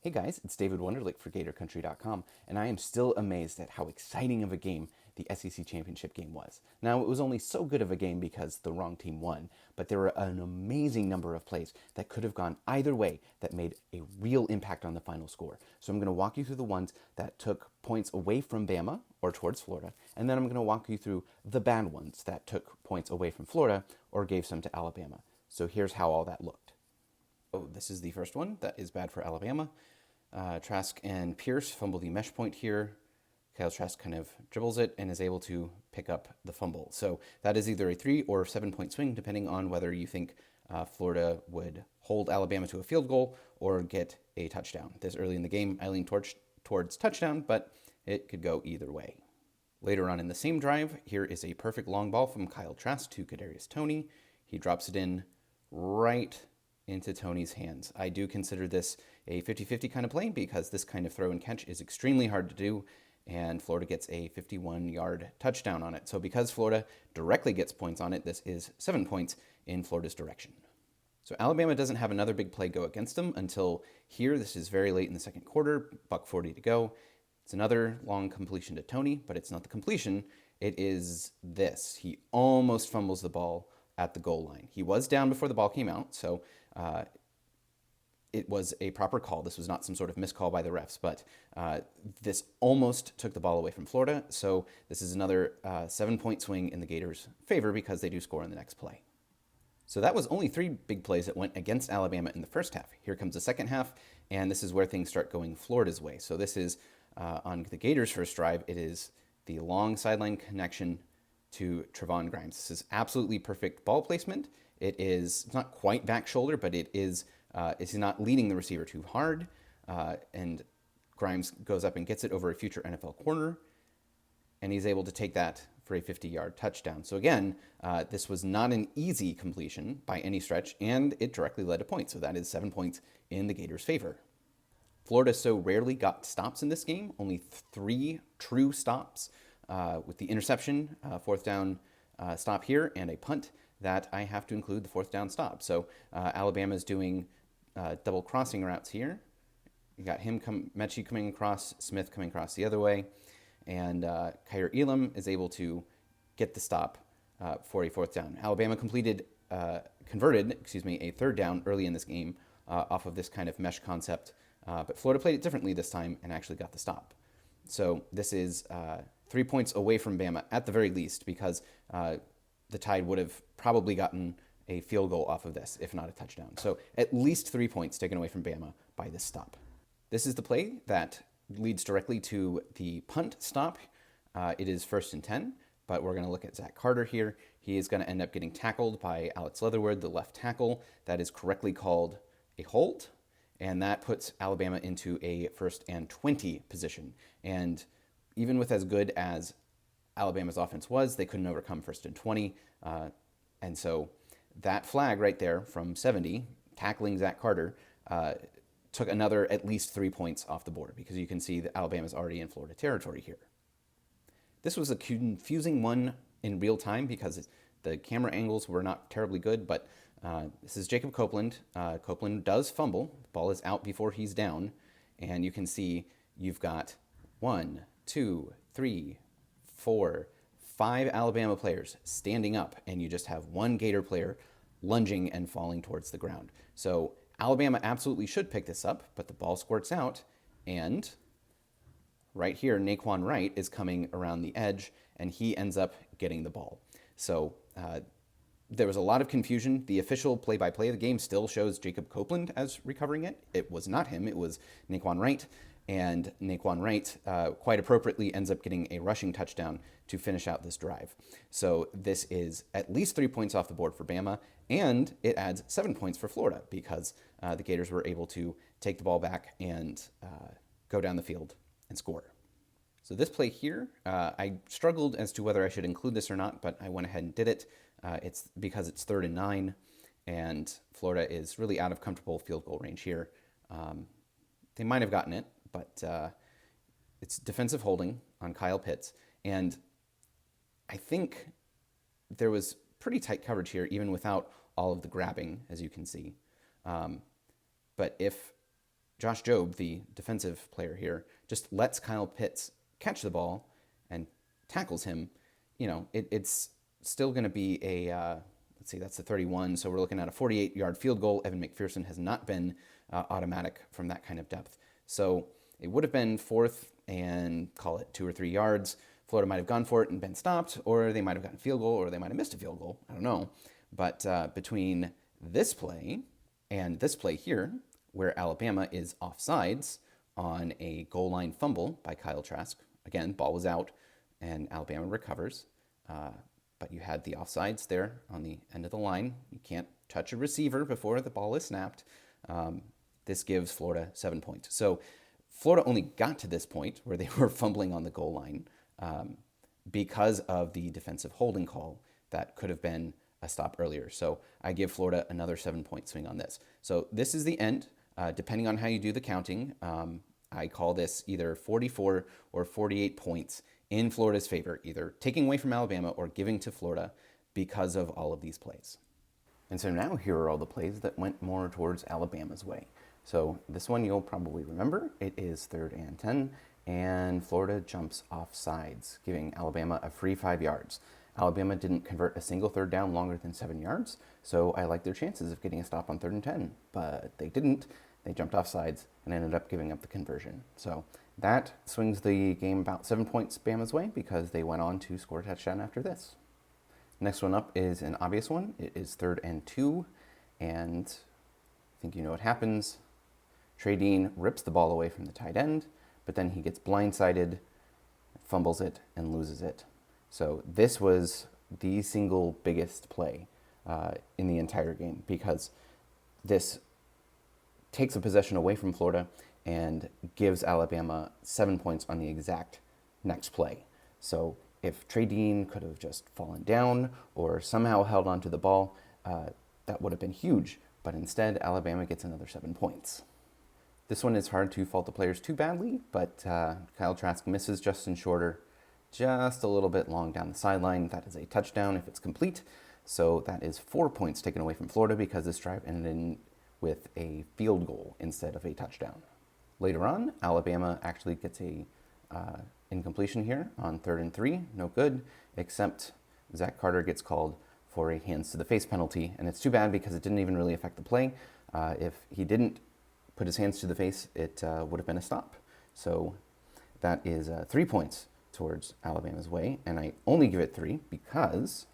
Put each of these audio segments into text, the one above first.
Hey guys, it's David Wonderlick for GatorCountry.com, and I am still amazed at how exciting of a game the SEC Championship game was. Now, it was only so good of a game because the wrong team won, but there were an amazing number of plays that could have gone either way that made a real impact on the final score. So I'm going to walk you through the ones that took points away from Bama or towards Florida, and then I'm going to walk you through the bad ones that took points away from Florida or gave some to Alabama. So here's how all that looked. Oh, this is the first one that is bad for Alabama. Trask and Pierce fumble the mesh point here. Kyle Trask kind of dribbles it and is able to pick up the fumble. So that is either a 3 or 7 point swing, depending on whether you think Florida would hold Alabama to a field goal or get a touchdown. This early in the game, I lean towards touchdown, but it could go either way. Later on in the same drive, here is a perfect long ball from Kyle Trask to Kadarius Toney. He drops it in right into Toney's hands. I do consider this a 50-50 kind of play because this kind of throw and catch is extremely hard to do, and Florida gets a 51-yard touchdown on it. So because Florida directly gets points on it, this is 7 points in Florida's direction. So Alabama doesn't have another big play go against them until here. This is very late in the second quarter, $1:40 to go. It's another long completion to Toney, but it's not the completion. It is this. He almost fumbles the ball at the goal line. He was down before the ball came out, so it was a proper call. This was not some sort of miscall by the refs, but this almost took the ball away from Florida. So this is another 7-point swing in the Gators' favor because they do score in the next play. So that was only 3 big plays that went against Alabama in the first half. Here comes the second half, and this is where things start going Florida's way. So this is on the Gators' first drive. It is the long sideline connection to Trevon Grimes. This is absolutely perfect ball placement. It's not quite back shoulder, but it's not leading the receiver too hard. And Grimes goes up and gets it over a future NFL corner, and he's able to take that for a 50-yard touchdown. So again, this was not an easy completion by any stretch, and it directly led to points. So that is 7 points in the Gators' favor. Florida so rarely got stops in this game, only 3 true stops with the interception, 4th down stop here, and a punt that I have to include the 4th down stop. So Alabama's doing double crossing routes here. You got Mechie coming across, Smith coming across the other way, and Kyer Elam is able to get the stop for a 4th down. Alabama converted a 3rd down early in this game off of this kind of mesh concept, but Florida played it differently this time and actually got the stop. So this is 3 points away from Bama at the very least, because the Tide would have probably gotten a field goal off of this, if not a touchdown. So at least 3 points taken away from Bama by this stop. This is the play that leads directly to the punt stop. It is 1st and 10, but we're going to look at Zach Carter here. He is going to end up getting tackled by Alex Leatherwood, the left tackle. That is correctly called a hold, and that puts Alabama into a 1st and 20 position. And even with as good as Alabama's offense was, they couldn't overcome 1st and 20. And so that flag right there from 70, tackling Zach Carter, took another at least 3 points off the board, because you can see that Alabama's already in Florida territory here. This was a confusing one in real time because the camera angles were not terribly good, but this is Jacob Copeland. Copeland does fumble. The ball is out before he's down, and you can see you've got 1, 2, 3, 4, 5 Alabama players standing up, and you just have 1 Gator player lunging and falling towards the ground. So Alabama absolutely should pick this up, but the ball squirts out, and right here, Naquan Wright is coming around the edge, and he ends up getting the ball. So there was a lot of confusion. The official play-by-play of the game still shows Jacob Copeland as recovering it. It was not him. It was Naquan Wright. And Naquan Wright, quite appropriately, ends up getting a rushing touchdown to finish out this drive. So this is at least 3 points off the board for Bama, and it adds 7 points for Florida because the Gators were able to take the ball back and go down the field and score. So this play here, I struggled as to whether I should include this or not, but I went ahead and did it. It's because it's 3rd and 9, and Florida is really out of comfortable field goal range here. They might have gotten it, but it's defensive holding on Kyle Pitts. And I think there was pretty tight coverage here, even without all of the grabbing, as you can see. But if Josh Jobe, the defensive player here, just lets Kyle Pitts catch the ball and tackles him, it's still going to be a, let's see, that's the 31. So we're looking at a 48-yard field goal. Evan McPherson has not been automatic from that kind of depth. So it would have been fourth and call it 2 or 3 yards. Florida might have gone for it and been stopped, or they might have gotten a field goal, or they might have missed a field goal. I don't know. But between this play and this play here, where Alabama is offsides on a goal line fumble by Kyle Trask, again, ball was out, and Alabama recovers. But you had the offsides there on the end of the line. You can't touch a receiver before the ball is snapped. This gives Florida 7 points. So Florida only got to this point where they were fumbling on the goal line because of the defensive holding call that could have been a stop earlier. So I give Florida another 7-point swing on this. So this is the end. Depending on how you do the counting, I call this either 44 or 48 points in Florida's favor, either taking away from Alabama or giving to Florida because of all of these plays. And so now here are all the plays that went more towards Alabama's way. So this one you'll probably remember. It is 3rd and 10, and Florida jumps off sides, giving Alabama a free 5 yards. Alabama didn't convert a single third down longer than 7 yards, so I like their chances of getting a stop on 3rd and 10, but they didn't. They jumped off sides and ended up giving up the conversion. So that swings the game about 7 points Bama's way because they went on to score a touchdown after this. Next one up is an obvious one. It is 3rd and 2, and I think you know what happens. Trey Dean rips the ball away from the tight end, but then he gets blindsided, fumbles it, and loses it. So this was the single biggest play in the entire game because this takes a possession away from Florida and gives Alabama 7 points on the exact next play. So if Trey Dean could have just fallen down or somehow held onto the ball, that would have been huge. But instead, Alabama gets another 7 points. This one is hard to fault the players too badly, but Kyle Trask misses Justin Shorter just a little bit long down the sideline. That is a touchdown if it's complete. So that is 4 points taken away from Florida because this drive ended with a field goal instead of a touchdown. Later on, Alabama actually gets a incompletion here on 3rd and 3, no good, except Zach Carter gets called for a hands to the face penalty, and it's too bad because it didn't even really affect the play. If he didn't put his hands to the face, it would have been a stop. So that is 3 points towards Alabama's way, and I only give it 3 because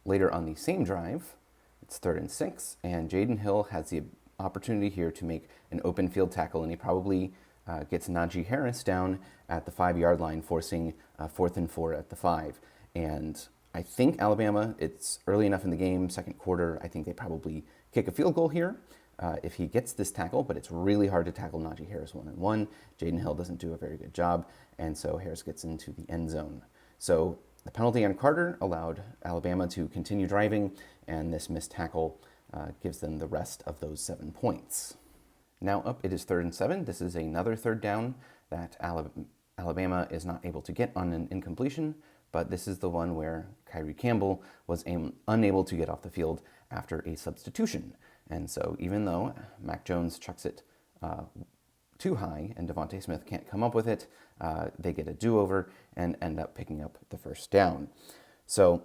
later on the same drive, it's 3rd and 6, and Jaden Hill has the opportunity here to make an open field tackle, and he probably gets Najee Harris down at the 5-yard line, forcing 4th and 4 at the 5. And I think Alabama, it's early enough in the game, second quarter, I think they probably kick a field goal here if he gets this tackle, but it's really hard to tackle Najee Harris 1-on-1. Jaden Hill doesn't do a very good job, and so Harris gets into the end zone. So the penalty on Carter allowed Alabama to continue driving, and this missed tackle gives them the rest of those 7 points. Now up, it is 3rd and 7. This is another third down that Alabama is not able to get on an incompletion, but this is the one where Kyrie Campbell was unable to get off the field after a substitution. And so even though Mac Jones chucks it too high and Devontae Smith can't come up with it, they get a do-over and end up picking up the first down. So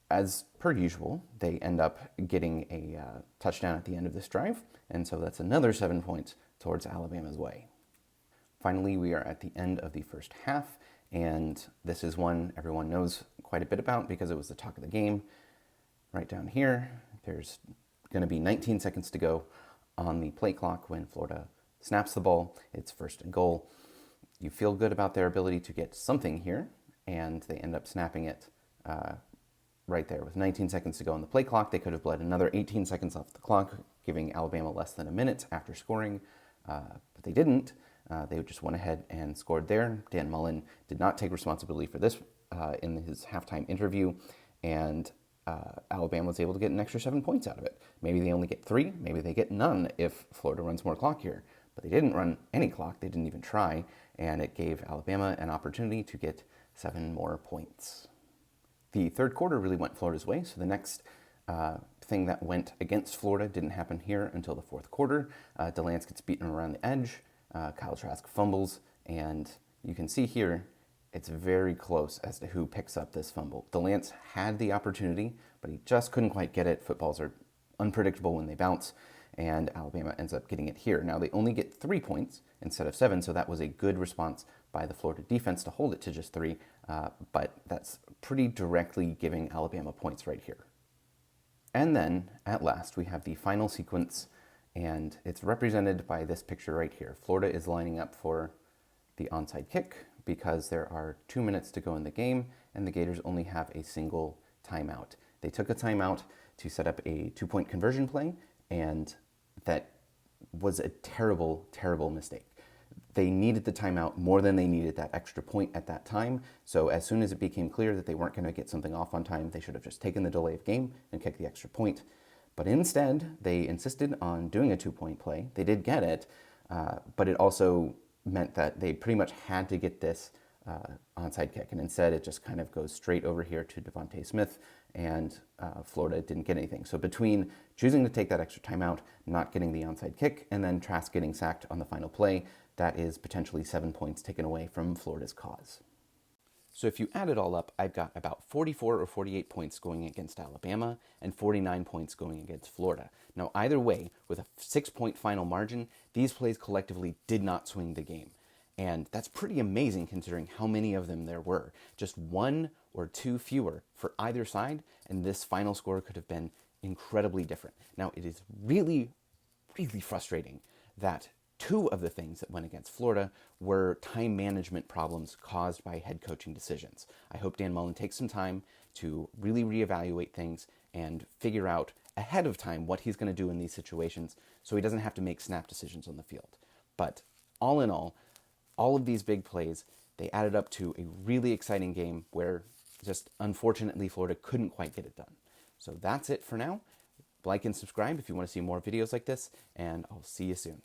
as per usual, they end up getting a touchdown at the end of this drive, and so that's another 7 points towards Alabama's way. Finally, we are at the end of the first half, and this is one everyone knows quite a bit about because it was the talk of the game. Right down here, there's going to be 19 seconds to go on the play clock when Florida snaps the ball. It's 1st and goal. You feel good about their ability to get something here, and they end up snapping it right there. With 19 seconds to go on the play clock, they could have bled another 18 seconds off the clock, giving Alabama less than a minute after scoring, but they didn't. They just went ahead and scored there. Dan Mullen did not take responsibility for this in his halftime interview, and Alabama was able to get an extra 7 points out of it. Maybe they only get 3, maybe they get none if Florida runs more clock here. But they didn't run any clock, they didn't even try, and it gave Alabama an opportunity to get 7 more points. The third quarter really went Florida's way, so the next thing that went against Florida didn't happen here until the fourth quarter. DeLance gets beaten around the edge. Kyle Trask fumbles, and you can see here it's very close as to who picks up this fumble. DeLance had the opportunity, but he just couldn't quite get it. Footballs are unpredictable when they bounce, and Alabama ends up getting it here. Now, they only get 3 points instead of 7, so that was a good response by the Florida defense to hold it to just 3, but that's pretty directly giving Alabama points right here. And then, at last, we have the final sequence, and it's represented by this picture right here. Florida is lining up for the onside kick because there are 2 minutes to go in the game, and the Gators only have a single timeout. They took a timeout to set up a 2-point conversion play, and that was a terrible, terrible mistake. They needed the timeout more than they needed that extra point at that time. So as soon as it became clear that they weren't going to get something off on time, they should have just taken the delay of game and kicked the extra point. But instead, they insisted on doing a 2-point play. They did get it, but it also meant that they pretty much had to get this onside kick. And instead, it just kind of goes straight over here to Devontae Smith, and Florida didn't get anything. So between choosing to take that extra timeout, not getting the onside kick, and then Trask getting sacked on the final play, that is potentially 7 points taken away from Florida's cause. So if you add it all up, I've got about 44 or 48 points going against Alabama and 49 points going against Florida. Now, either way, with a 6-point final margin, these plays collectively did not swing the game. And that's pretty amazing considering how many of them there were. Just 1 or 2 fewer for either side, and this final score could have been incredibly different. Now, it is really, really frustrating that 2 of the things that went against Florida were time management problems caused by head coaching decisions. I hope Dan Mullen takes some time to really reevaluate things and figure out ahead of time what he's going to do in these situations so he doesn't have to make snap decisions on the field. But all in all of these big plays, they added up to a really exciting game where just unfortunately Florida couldn't quite get it done. So that's it for now. Like and subscribe if you want to see more videos like this, and I'll see you soon.